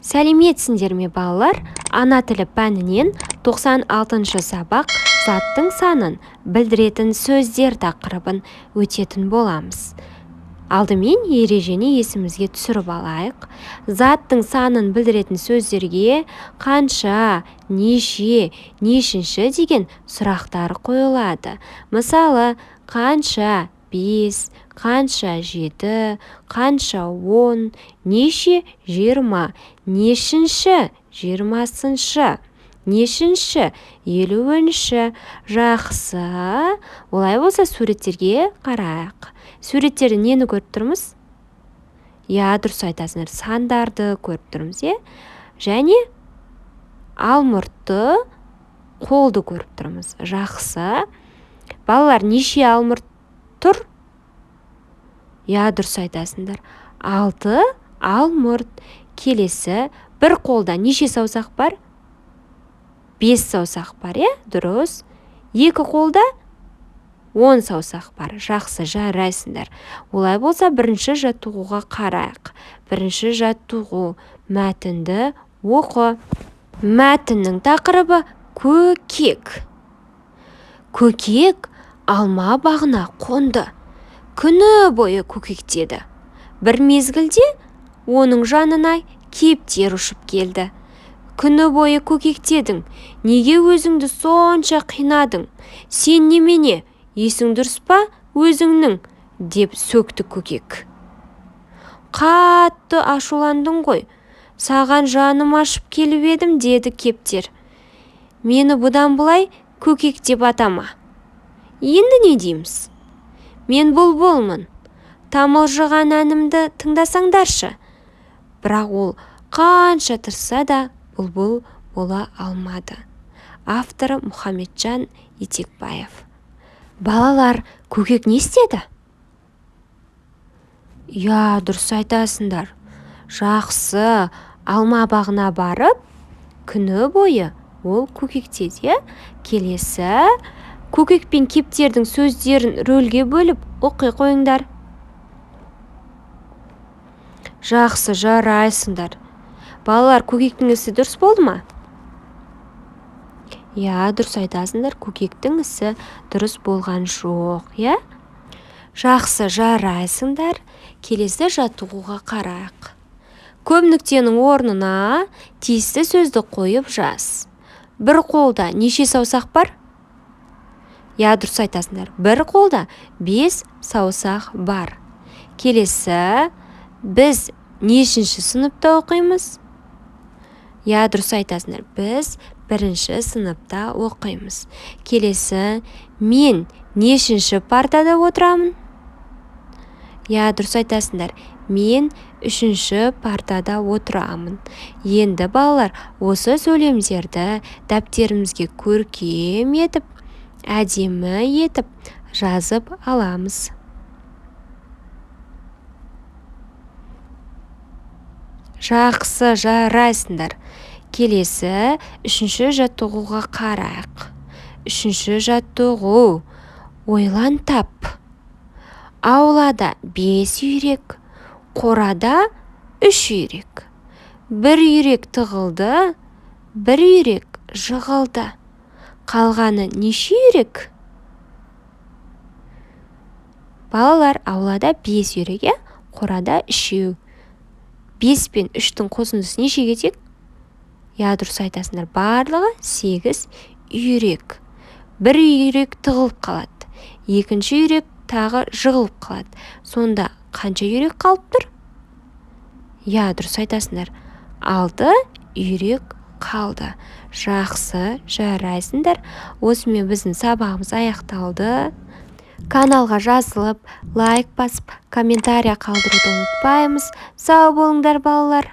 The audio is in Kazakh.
Сәлеметсіңдер ме балалар? Ана тілі пәнінен 96-шы сабақ заттың санын білдіретін сөздер тақырыбын өтетін боламыз. Алдымен ережені есімізге түсіріп алайық. Заттың санын білдіретін сөздерге қанша, неше, нешінші деген сұрақтар қойылады. Мысалы, қанша 5, қанша 7, қанша 10, неше 20, нешінші 20-сыншы, нешінші 50-ші. Жақсы. Олай болса суреттерге қарайық. Суреттерді нені көріп тұрмыз? Дұрыс айтасыңдар, сандарды көріп тұрмыз, және алмұртты қолды көріп тұрмыз. Жақсы. Балалар, неше алмұрт тұр? Дұрыс айтасыңдар. 6 алмұрт. Келесі, бір қолда неше саусақ бар? 5 саусақ бар, дұрыс. Екі қолда 10 саусақ бар. Жақсы, жарайсыңдар. Олай болса, бірінші жаттығуға қарайық. Бірінші жаттығу, мәтінді оқы. Мәтіннің тақырыбы көкек. Көкек алма бағына қонды. Күні бойы көкектеді. Бір мезгілде оның жанына кептер ұшып келді. Күні бойы көкектедің. Неге өзіңді сонша қинадың? Сен немене? Есің дұрыс па өзіңнің? Деп сөкті көкек. Қатты ашуландың ғой. Саған жаным ашып келіп едім, деді кептер. Мені бұдан былай көкек деп атама. Енді не дейміз? Мен бұлбұлмын. Тамылжыған әнімді тыңдасаңдаршы. Бірақ ол қанша тырысса да бұлбұл бола алмады. Авторы Мұхамеджан Етекбаев. Балалар, көкек не істеді? Дұрыс айтасыңдар. Жақсы, алма бағына барып, күні бойы ол көкектеді. Келесі, көкек пен кептердің сөздерін рөлге бөліп оқи қойыңдар. Жақсы, жарайсыңдар. Балалар, көкектің ісі дұрыс болды ма? Дұрыс айтасыңдар, көкектің ісі дұрыс болған жоқ, Жақсы, жарайсыңдар. Келесі жаттығуға қарайық. Көп нүктенің орнына тиісті сөзді қойып жаз. Бір қолда неше саусақ бар? Дұрыс айтасыңдар. Бір қолда 5 саусақ бар. Келесі, біз нешінші сыныпта оқимыз? Дұрыс айтасыңдар. Біз бірінші сыныпта оқимыз. Келесі, мен нешінші партада отырамын? Дұрыс айтасыңдар. Мен 3-ші партада отырамын. Енді балалар, осы сөйлемдерді дәптерімізге көркем етіп, әдемі етіп жазып аламыз. Жақсы, жарайсыңдар. Келесі, 3-ші жаттығуға қарайық. 3-ші жаттығу. Ойлан тап. Аулада 5 үйрек, қорада 3 үйрек. Бір үйрек тығылды, бір үйрек жығылды. Қалғаны неше үйрек? Балалар, аулада 5 үйрек, қорада 3. 5 пен 3-тің қосындысы нешеге тең? Дұрыс айтасыңдар. Барлығы 8 үйрек. Бір үйрек тығылып қалады. Екінші үйрек тағы жығылып қалады. Сонда қанша үйрек қалып тұр? Дұрыс айтасыңдар. 6 үйрек қалды. Жақсы, жарайсыңдар. Осымен біздің сабағымыз аяқталды. Каналға жазылып, лайк басып, комментария қалдыруды ұмытпаймыз. Сау болыңдар, балалар.